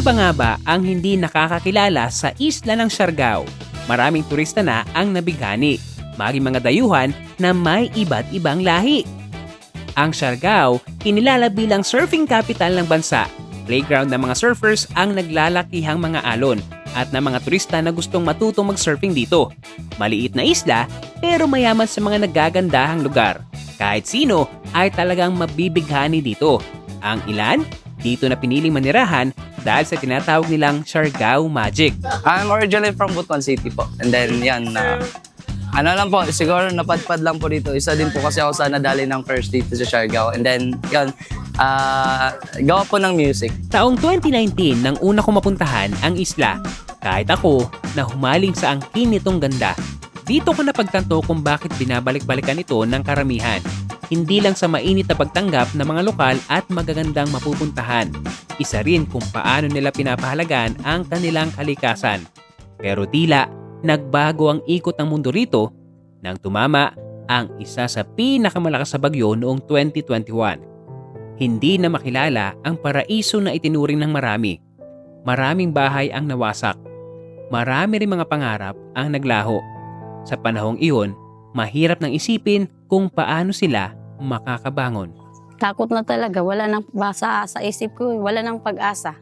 ba nga ba ang hindi nakakakilala sa isla ng Siargao? Maraming turista na ang nabighani, maging mga dayuhan na may iba't ibang lahi. Ang Siargao, kinilala bilang surfing capital ng bansa. Playground ng mga surfers ang naglalakihang mga alon at ng mga turista na gustong matutong mag-surfing dito. Maliit na isla pero mayaman sa mga nagagandahang lugar. Kahit sino ay talagang mabibighani dito. Ang ilan, dito na piniling manirahan dahil sa tinatawag nilang Siargao Magic. I'm originally from Butuan City po. And then yan, ano lang po, siguro napadpad lang po dito. Isa din po kasi ako sa nadali ng first dito sa Siargao. And then yan, gawa po ng music. Taong 2019 nang una ko mapuntahan ang isla. Kahit ako na humaling sa angkin nitong ganda. Dito ko napagtanto kung bakit binabalik-balikan ito ng karamihan. Hindi lang sa mainit na pagtanggap ng mga lokal at magagandang mapupuntahan. Isa rin kung paano nila pinapahalagan ang kanilang kalikasan. Pero tila, nagbago ang ikot ng mundo rito nang tumama ang isa sa pinakamalakas na bagyo noong 2021. Hindi na makilala ang paraiso na itinuring ng marami. Maraming bahay ang nawasak. Marami rin mga pangarap ang naglaho. Sa panahong iyon, mahirap nang isipin kung paano sila makakabangon. Takot na talaga, wala nang basa sa isip ko, wala nang pag-asa.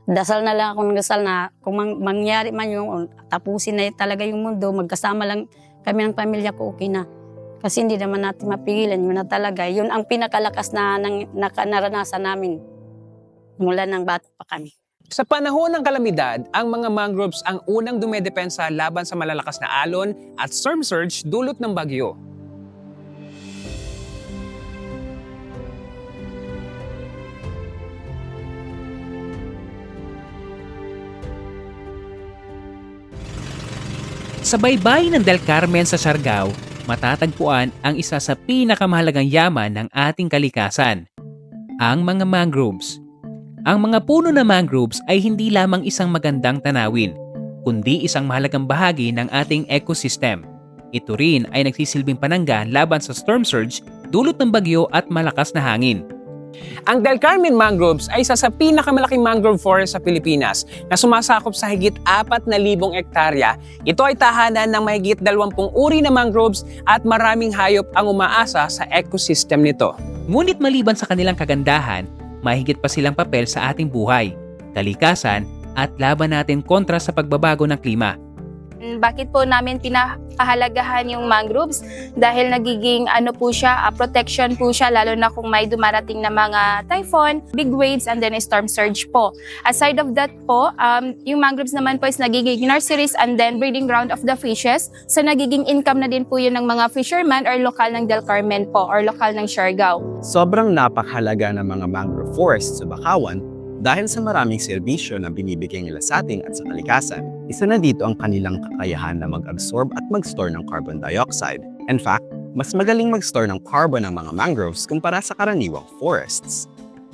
Dasal na lang ako ng dasal na kung mangyari man yung tapusin na talaga yung mundo, magkasama lang kami ng pamilya ko, okay na. Kasi hindi naman natin mapigilan, yun na talaga. Yun ang pinakalakas na naranasan namin mula ng bata pa kami. Sa panahon ng kalamidad, ang mga mangroves ang unang dumedepensa laban sa malalakas na alon at storm surge dulot ng bagyo. Sa baybay ng Del Carmen sa Siargao, matatagpuan ang isa sa pinakamahalagang yaman ng ating kalikasan, ang mga mangroves. Ang mga puno na mangroves ay hindi lamang isang magandang tanawin, kundi isang mahalagang bahagi ng ating ecosystem. Ito rin ay nagsisilbing panangga laban sa storm surge, dulot ng bagyo at malakas na hangin. Ang Del Carmen Mangroves ay isa sa pinakamalaking mangrove forest sa Pilipinas na sumasakop sa higit 4,000 ektarya. Ito ay tahanan ng mahigit 20 uri na mangroves at maraming hayop ang umaasa sa ecosystem nito. Ngunit maliban sa kanilang kagandahan, mahigit pa silang papel sa ating buhay, kalikasan at laban natin kontra sa pagbabago ng klima. Bakit po namin pinapahalagahan yung mangroves? Dahil nagiging protection po siya lalo na kung may dumarating na mga typhoon, big waves, and then storm surge po. Aside of that po, yung mangroves naman po is nagiging nurseries and then breeding ground of the fishes. So nagiging income na din po yun ng mga fishermen or lokal ng Del Carmen po or lokal ng Siargao. Sobrang napakahalaga ng mga mangrove forests sa Bakawan dahil sa maraming serbisyo na binibigay nila sa atin at sa kalikasan. Isa na dito ang kanilang kakayahan na mag-absorb at mag-store ng carbon dioxide. In fact, mas magaling mag-store ng carbon ang mga mangroves kumpara sa karaniwang forests.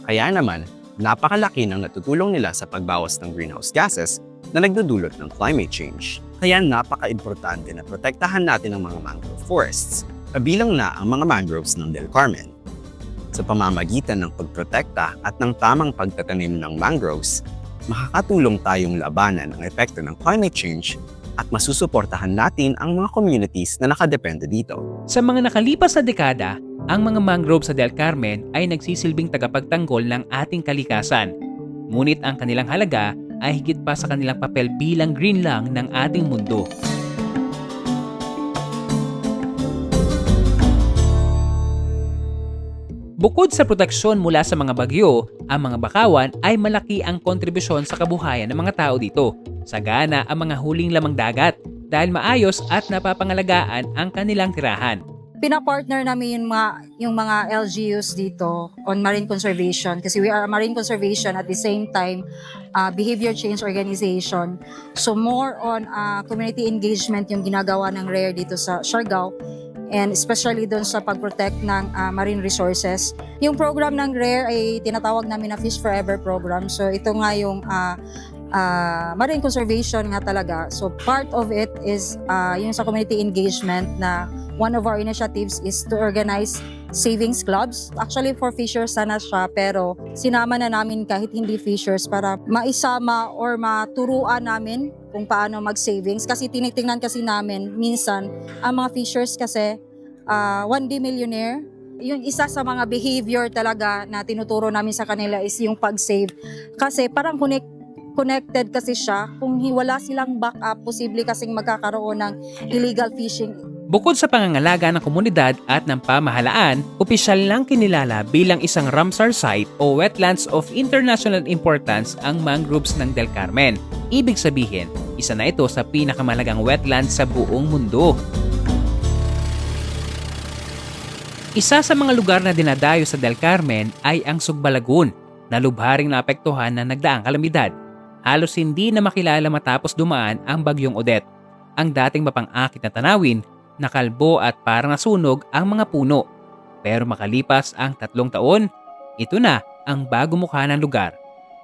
Kaya naman, napakalaki ng natutulong nila sa pagbawas ng greenhouse gases na nagdudulot ng climate change. Kaya napaka-importante na protektahan natin ang mga mangrove forests, kabilang na ang mga mangroves ng Del Carmen. Sa pamamagitan ng pagprotekta at ng tamang pagtatanim ng mangroves, makakatulong tayong labanan ang epekto ng climate change at masusuportahan natin ang mga communities na nakadepende dito. Sa mga nakalipas na dekada, ang mga mangrove sa Del Carmen ay nagsisilbing tagapagtanggol ng ating kalikasan. Ngunit ang kanilang halaga ay higit pa sa kanilang papel bilang green lang ng ating mundo. Bukod sa proteksyon mula sa mga bagyo, ang mga bakawan ay malaki ang kontribusyon sa kabuhayan ng mga tao dito. Sagana ang mga huling lamang dagat dahil maayos at napapangalagaan ang kanilang tirahan. Pinapartner namin yung mga LGUs dito on marine conservation kasi we are a marine conservation at the same time behavior change organization. So more on community engagement yung ginagawa ng RARE dito sa Siargao. And especially doon sa pag-protect ng marine resources. Yung program ng RARE ay tinatawag namin na Fish Forever program. So ito nga yung marine conservation nga talaga. So part of it is yung sa community engagement na one of our initiatives is to organize savings clubs. Actually, for fishers sana siya, pero sinama na namin kahit hindi fishers para maisama or maturuan namin kung paano mag-savings. Kasi tinitingnan kasi namin, minsan, ang mga fishers kasi, one day millionaire, yung isa sa mga behavior talaga na tinuturo namin sa kanila is yung pag-save. Kasi parang connected kasi siya. Kung wala silang backup, posible kasing magkakaroon ng illegal fishing. Bukod sa pangangalaga ng komunidad at ng pamahalaan, opisyal lang kinilala bilang isang Ramsar Site o Wetlands of International Importance ang mangroves ng Del Carmen. Ibig sabihin, isa na ito sa pinakamalagang wetlands sa buong mundo. Isa sa mga lugar na dinadayo sa Del Carmen ay ang Sugbalagun, na lubharing naapektuhan ng nagdaang kalamidad. Halos hindi na makilala matapos dumaan ang Bagyong Odette. Ang dating mapang-akit na tanawin, nakalbo at parang nasunog ang mga puno. Pero makalipas ang 3 taon, ito na ang bago mukha ng lugar.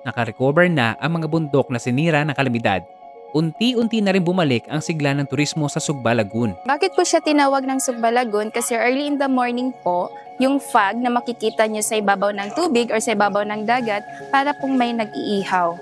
Nakarecover na ang mga bundok na sinira ng kalamidad. Unti-unti na rin bumalik ang sigla ng turismo sa Sugbalagun. Bakit po siya tinawag ng Sugbalagun? Kasi early in the morning po, yung fog na makikita nyo sa ibabaw ng tubig or sa ibabaw ng dagat, para pong may nag-iihaw.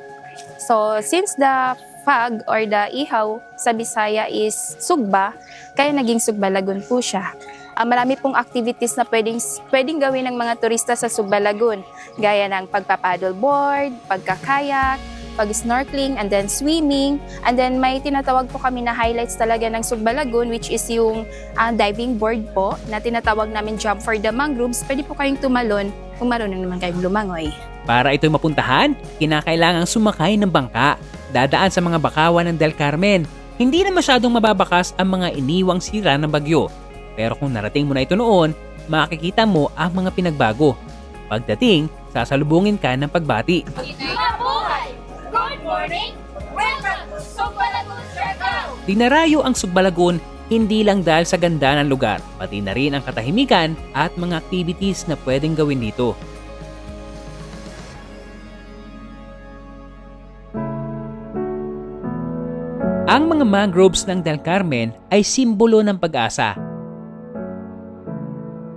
So, since the fog or the ihaw sa Bisaya is sugba, kaya naging Sugbalagun po siya. Marami pong activities na pwedeng gawin ng mga turista sa Sugbalagun, gaya ng pagpapaddleboard, pagkakayak, pag-snorkeling, and then swimming. And then may tinatawag po kami na highlights talaga ng Sugbalagun, which is yung diving board po, na tinatawag namin Jump for the Mangroves. Pwede po kayong tumalon kung marunong naman kayong lumangoy. Para ito'y mapuntahan, kinakailangang sumakay ng bangka, dadaan sa mga bakawan ng Del Carmen. Hindi na masyadong mababakas ang mga iniwang sira ng bagyo. Pero kung narating mo na ito noon, makikita mo ang mga pinagbago. Pagdating, sasalubungin ka ng pagbati. Good morning! Welcome to Sugbalagun Circle! Dinarayo ang Sugbalagun hindi lang dahil sa ganda ng lugar, pati na rin ang katahimikan at mga activities na pwedeng gawin dito. Ang mga mangroves ng Del Carmen ay simbolo ng pag-asa.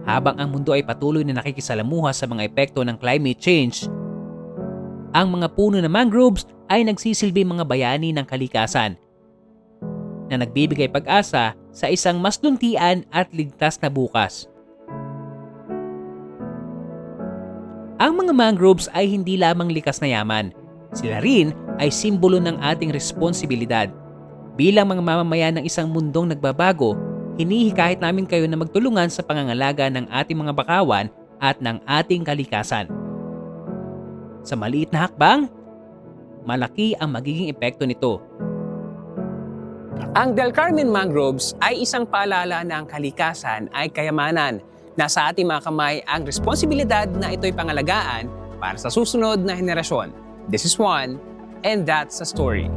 Habang ang mundo ay patuloy na nakikisalamuha sa mga epekto ng climate change, ang mga puno ng mangroves ay nagsisilbi mga bayani ng kalikasan na nagbibigay pag-asa sa isang mas luntian at ligtas na bukas. Ang mga mangroves ay hindi lamang likas na yaman. Sila rin ay simbolo ng ating responsibilidad. Bilang mga mamamayan ng isang mundong nagbabago, hinihikayat namin kayo na magtulungan sa pangangalaga ng ating mga bakawan at ng ating kalikasan. Sa maliit na hakbang, malaki ang magiging epekto nito. Ang Del Carmen Mangroves ay isang paalala na ang kalikasan ay kayamanan. Nasa ating mga kamay ang responsibilidad na ito'y pangalagaan para sa susunod na henerasyon. This is Juan, and that's a story.